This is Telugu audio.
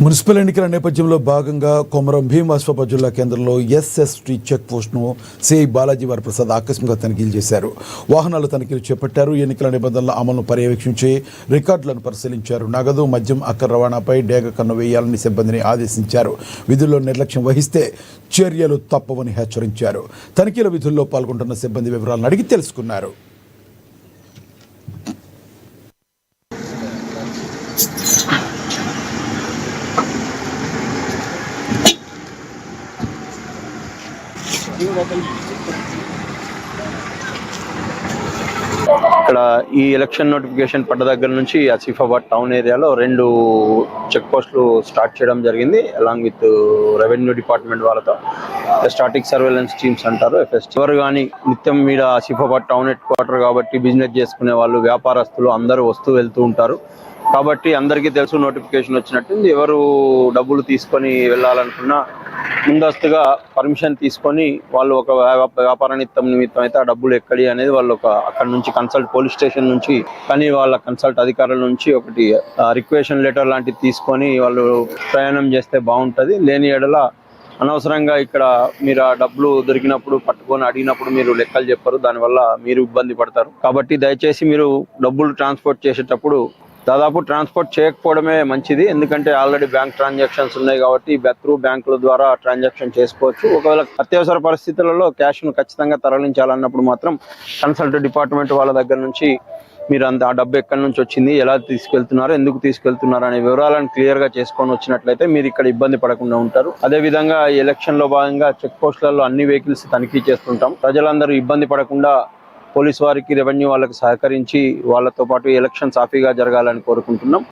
మున్సిపల్ ఎన్నికల నేపథ్యంలో భాగంగా కొమరం భీం అశ్వప జిల్లా కేంద్రంలో ఎస్ఎస్టీ చెక్ పోస్ట్ను సిఐ బాలాజీ వరప్రసాద్ ఆకస్మికంగా తనిఖీలు చేశారు. వాహనాల తనిఖీలు చేపట్టారు. ఎన్నికల నిబంధనల అమలును పర్యవేక్షించి రికార్డులను పరిశీలించారు. నగదు, మద్యం అక్రమ రవాణాపై డేగ కన్ను వేయాలని సిబ్బందిని ఆదేశించారు. విధుల్లో నిర్లక్ష్యం వహిస్తే చర్యలు తప్పవని హెచ్చరించారు. తనిఖీల విధుల్లో పాల్గొంటున్న సిబ్బంది వివరాలను అడిగి తెలుసుకున్నారు. ఇక్కడ ఈ ఎలక్షన్ నోటిఫికేషన్ పడ్డ దగ్గర నుంచి ఆసిఫాబాద్ టౌన్ ఏరియాలో 2 చెక్ పోస్టులు స్టార్ట్ చేయడం జరిగింది. అలాంగ్ విత్ రెవెన్యూ డిపార్ట్మెంట్ వాళ్ళతో స్టాటిక్ సర్వేలెన్స్ టీమ్స్ అంటారు, FST. ఎవరు కానీ నిత్యం మీద ఆసిఫాబాద్ టౌన్ హెడ్ క్వార్టర్ కాబట్టి బిజినెస్ చేసుకునే వాళ్ళు, వ్యాపారస్తులు అందరూ వస్తూ వెళ్తూ ఉంటారు. కాబట్టి అందరికీ తెలుసు నోటిఫికేషన్ వచ్చినట్టుంది. ఎవరు డబ్బులు తీసుకొని వెళ్ళాలనుకున్నా ముందస్తుగా పర్మిషన్ తీసుకొని వాళ్ళు ఒక వ్యాపార నిమిత్తం అయితే ఆ డబ్బులు ఎక్కడి అనేది వాళ్ళు అక్కడ నుంచి కన్సల్ట్ పోలీస్ స్టేషన్ నుంచి కానీ వాళ్ళ కన్సల్ట్ అధికారుల నుంచి ఒకటి రిక్వెషన్ లెటర్ లాంటివి తీసుకొని వాళ్ళు ప్రయాణం చేస్తే బాగుంటుంది. లేని ఎడల అనవసరంగా ఇక్కడ మీరు ఆ డబ్బులు దొరికినప్పుడు పట్టుకొని అడిగినప్పుడు మీరు లెక్కలు చెప్పరు, దానివల్ల మీరు ఇబ్బంది పడతారు. కాబట్టి దయచేసి మీరు డబ్బులు ట్రాన్స్పోర్ట్ చేసేటప్పుడు దాదాపు ట్రాన్స్పోర్ట్ చేయకపోవడమే మంచిది. ఎందుకంటే ఆల్రెడీ బ్యాంక్ ట్రాన్సాక్షన్స్ ఉన్నాయి కాబట్టి త్రూ బ్యాంకుల ద్వారా ట్రాన్సాక్షన్ చేసుకోవచ్చు. ఒకవేళ అత్యవసర పరిస్థితులలో క్యాష్ను ఖచ్చితంగా తరలించాలన్నప్పుడు మాత్రం కన్సల్ట్ డిపార్ట్మెంట్ వాళ్ళ దగ్గర నుంచి మీరు ఆ డబ్బు ఎక్కడి నుంచి వచ్చింది, ఎలా తీసుకెళ్తున్నారు, ఎందుకు తీసుకెళ్తున్నారు అనే వివరాలను క్లియర్గా చేసుకొని వచ్చినట్లయితే మీరు ఇక్కడ ఇబ్బంది పడకుండా ఉంటారు. అదేవిధంగా ఈ ఎలక్షన్లో భాగంగా చెక్ పోస్టులలో అన్ని వెహికల్స్ తనిఖీ చేస్తుంటాం. ప్రజలందరూ ఇబ్బంది పడకుండా పోలీస్ వారికి, రెవెన్యూ వాళ్ళకి సహకరించి వాళ్ళతో పాటు ఎలక్షన్ సాఫీగా జరగాలని కోరుకుంటున్నాం.